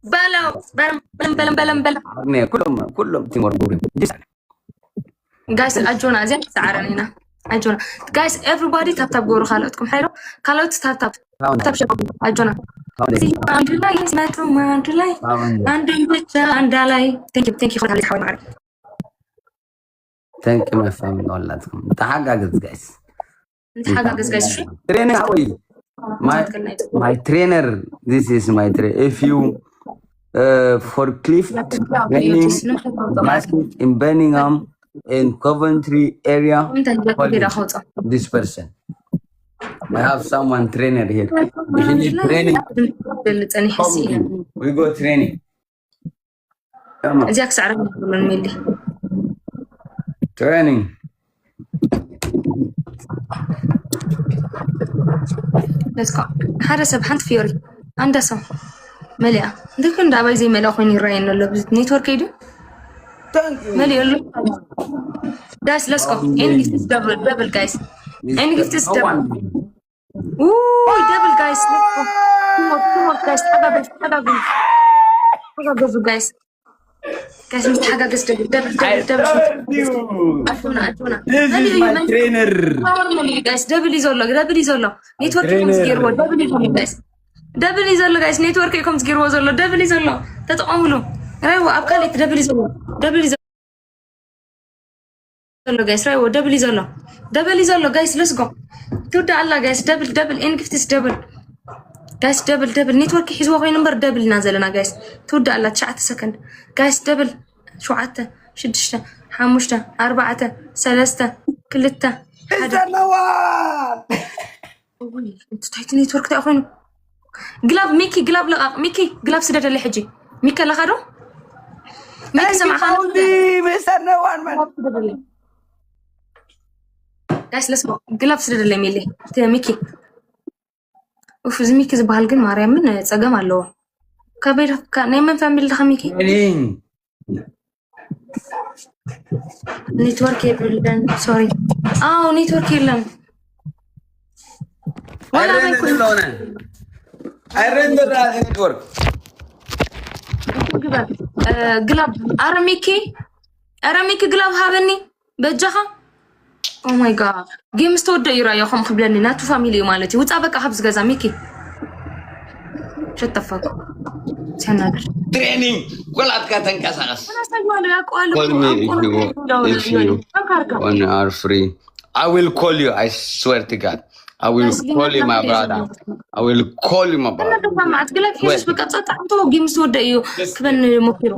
بلا كلهم تيمور بوري guys أجونا زين سعرنا هنا أجونا guys everybody tap tap جورو خالتكم حلو خالت tap tap tap شباب أجونا عندلاي اسمعتوا ما عندلاي عندي بيتشا عندلاي thank you خالد حاول معي thank you my family ولادكم انت حققت guys guys شو trainer حوي my trainer this is my trainer if you for Cliff training in Birmingham in Coventry area this person I have someone trainer here if you need training we go training ازيك سعرنا الملي training let's go هذا سبحانت فيوري عنده سو مليا دكن دابا زي ملا خويني راين ولا نيتورك يدو مليا يلا guys let's go and gift is double guys and gift is double ooh double guys let's go come on guys حاجه guys مش حاجه قصد double أتونا this is my trainer guys double يزولو نيتورك يزولو دبل يزولو guys نيتورك يكم تجيرو زولو دبل يزولو تتقاملو رايو أبكاليت دبل يزولو guys رايو دبل يزولو guys let's go تودع الله guys دبل إن كفتس دبل guys دبل نيتورك يحزوا غير نمبر دبل نازلنا guys تودع الله 9 سكند guys دبل 7 6 5 4 3 2 1 انتو تحت نيتورك تاخذون قلاب ميكي قلاب سدد اللي حجي ميكا لا خدو ميكي سمع خالد مستر نوان مان guys let's go قلاب سدد اللي ميلي تي ميكي اوف زميكي زبال ግን ማርያም ምን ጸገም አለው ከቤት ከነመን ፋሚሊ ለኸሚኪ ኔትወርክ የለም ሶሪ አው ኔትወርክ የለም ወላ ባይኩ አይረንደር ኔትወርክ ግላብ አረሚኪ ግላብ ሃበኒ በጃኻ ኦ ማይ ጋድ ጌም ስተወደ ይራያ ከም ክብለኒ ናቱ ፋሚሊ ማለት ይውፃ በቃ ሀብዝ ገዛ ሚኪ ሸተፈኩ ሰናድር ትሬኒንግ ቆላት ከተንቀሳቀስ call me if you are free I will call you I swear to God I will call you my brother ما تقلك حيش بقى تصطعتو ጌም ስተወደ እዩ ክበን ሞክሩ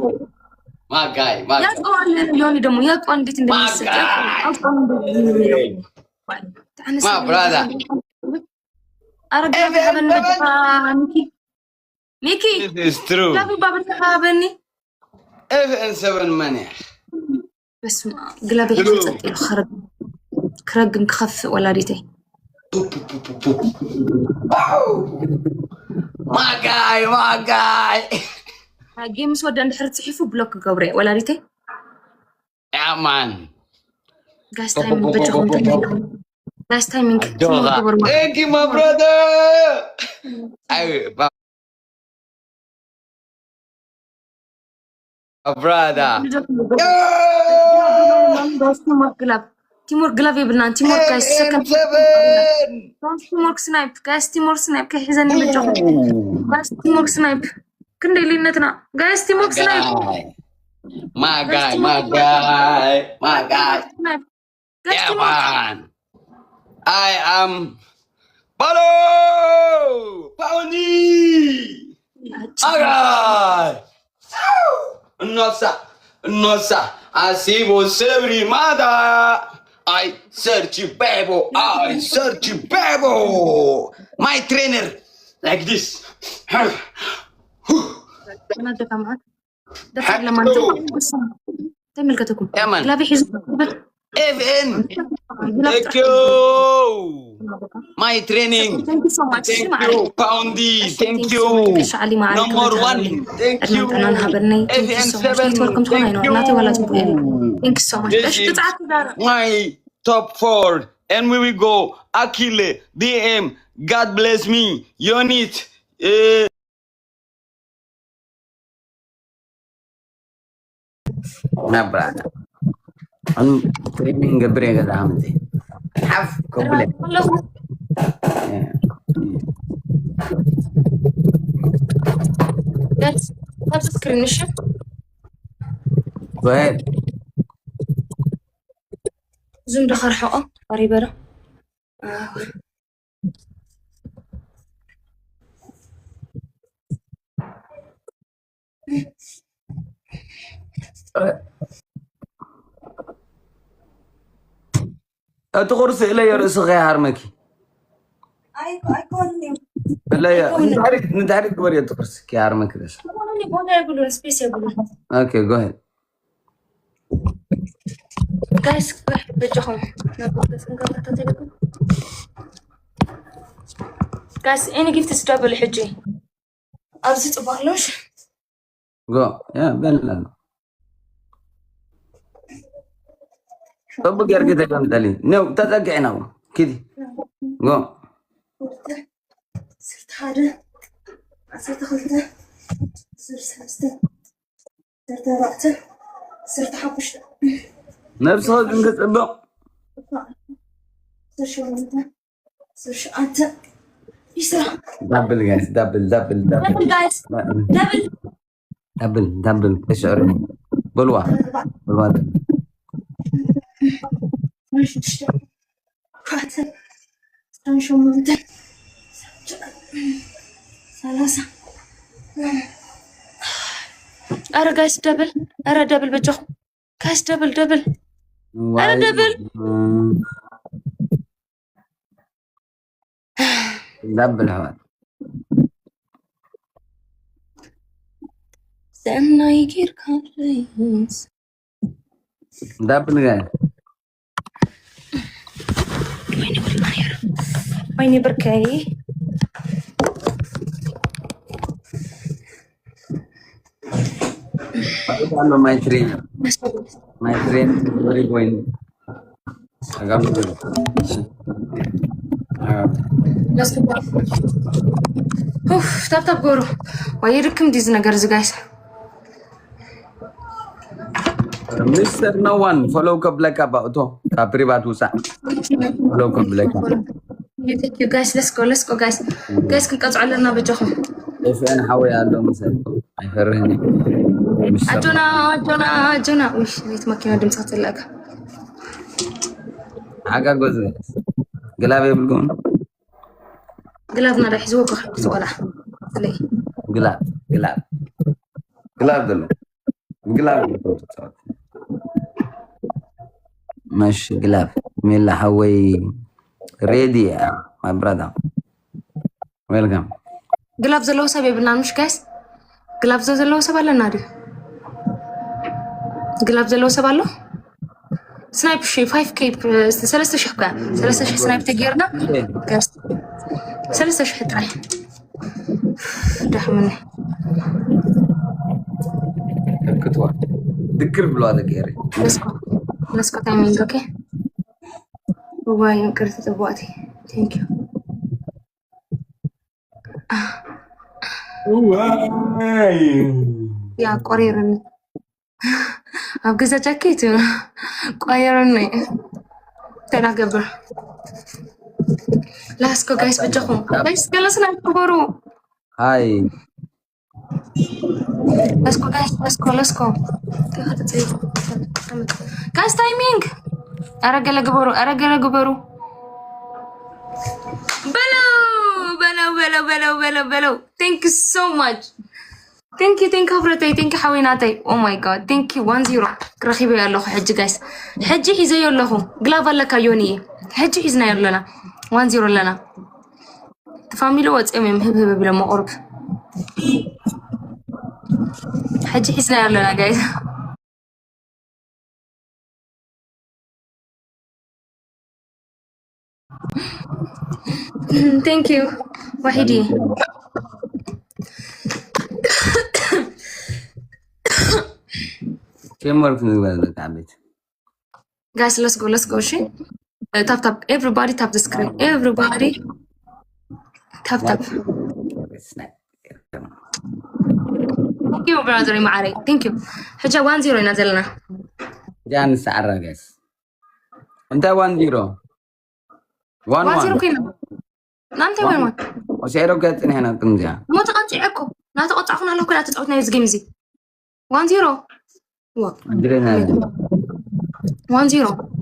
ማጋይ ያቋል ዮኒ ደሞ ያቋል እንዴት እንደሚሰጥ my brother አረጋ ሀበን ሚኪ this is true ላቢ ባብታ ሀበኒ FN7 man በስማ ግላብ ይጽጥ ይخرب ክረግም ክኸፍ ወላዲቴ ማጋይ ጌምስ ወደ እንድሕር ጽሒፉ ብሎክ ገብረ ወላዲቴ ያማን ጋስ ታይም በጀኹም ተንከም ጋስ ታይሚንግ thank you my brother brother تيمور ግላብ ይብልና ቲሞር ጋይስ ሰከም ቲሞር ስናይፕ ከሕዘኒ በጀኹም ጋስ ቲሞር ስናይፕ ክንደ ሊነትና ጋይስ ቲሞር ስናይፕ my guy yeah man I am Palo Paoni agay nossa assim você rimada I search bebo my trainer like this أنا دفع معك دفع لما تملكتكم لا بيحزب FN thank you my training thank you so much thank you Poundy thank you number 1 thank you FN7 thank you thank you so much my top 4 and we will go Akile DM God bless me Unit ما برادا أنا تريمين قبري قد عمتي حف قبلي Guys, have the screen share. Go ahead. Zoom دخل حقه قريبة. أتغرس إلي رأس غير مكي. أيكون. لا يا ندارك وري تغرس كي عرمك ليش. Okay, go ahead. Guys, بجهم. Guys, any gift is double حجي. أبسط أبغلوش. Go. Yeah, بلا. طب بقى كده كم دليل. نو تتلقى نو كذي. Go. صرت حاجة. صرت خلطة. صرت سلسلة. صرت رأته. صرت حبش. نفس هذا نقص صرت شو أنت. صرت أنت. يسرع. دبل جايز دبل جايز. دبل تشعر بلوة ماشي تشتغل. رأته. صرت شو أنت. ثلاثة. أرى جايز دبل بجهم. جايز دبل. أنا دبل. دبل هذا. Then I get confidence. دبل جاي. ويني بركاي. My train very going. Let's go. Oof, tap goro. Why you come these nagars, guys? Mr. No one follow ka black about to ka private usa. Follow ka black. You guys, let's go, guys. Guys, can قطع لنا بجهم. If أنا حاوي على مثلا أفرهني. أجونا. وش بيت ماكينة دم صوت لك. حاجة جزء. قلابي بالقون. قلابنا راح يزوق خبز ولا. ليه؟ قلاب دلو. قلاب. مش قلاب. ميلا حوي. Ready, my brother. Welcome. قلاب زلوا سبي برنامج guys. قلاب زلوا سبالة نادي. قلاب زلوا سبالة. سنايب شيء 5K ثلاثة شحكة. ثلاثة شح سنايب تجيرنا. guys. ثلاثة شح تراي. رحمني. كتوه. ذكر بالوضع كيري. Let's go timing, okay? Why كرت تبغاتي. Thank you. يا قريرني. أبغى جاكيت. قريرني. تنا قبل. Let's go guys بجهم. Guys جلسنا نكبروا. Hi. Let's go. Guys timing. أرجع قبروا. بلو. Thank you so much. Thank you حبرتي. Thank you حويناتي. Oh my god. Thank you 1-0. رخيبة يا الله حج guys. حجي حزي يا الله. قلاب لك يوني. حجي حزنا يا لنا. 1-0 لنا. تفهمي لو واتس هب بلا ما قرب. حجي حزنا يا لنا guys. Thank you. وحيدي. كم مرة نقول تعبت. Guys, let's go. شيء. Tap. Everybody tap the screen. Everybody. Tap. ثانك يو برادر معاري ثانك يو حجة 1-0 نزلنا جان سعر جايز انت 1-0 1-0 كنا نانت وين وسيرو كات هنا كنجا ما تقطع اكو لا تقطع خنا لو كنا تقطعنا يزجمزي 1-0 ادرينا 1-0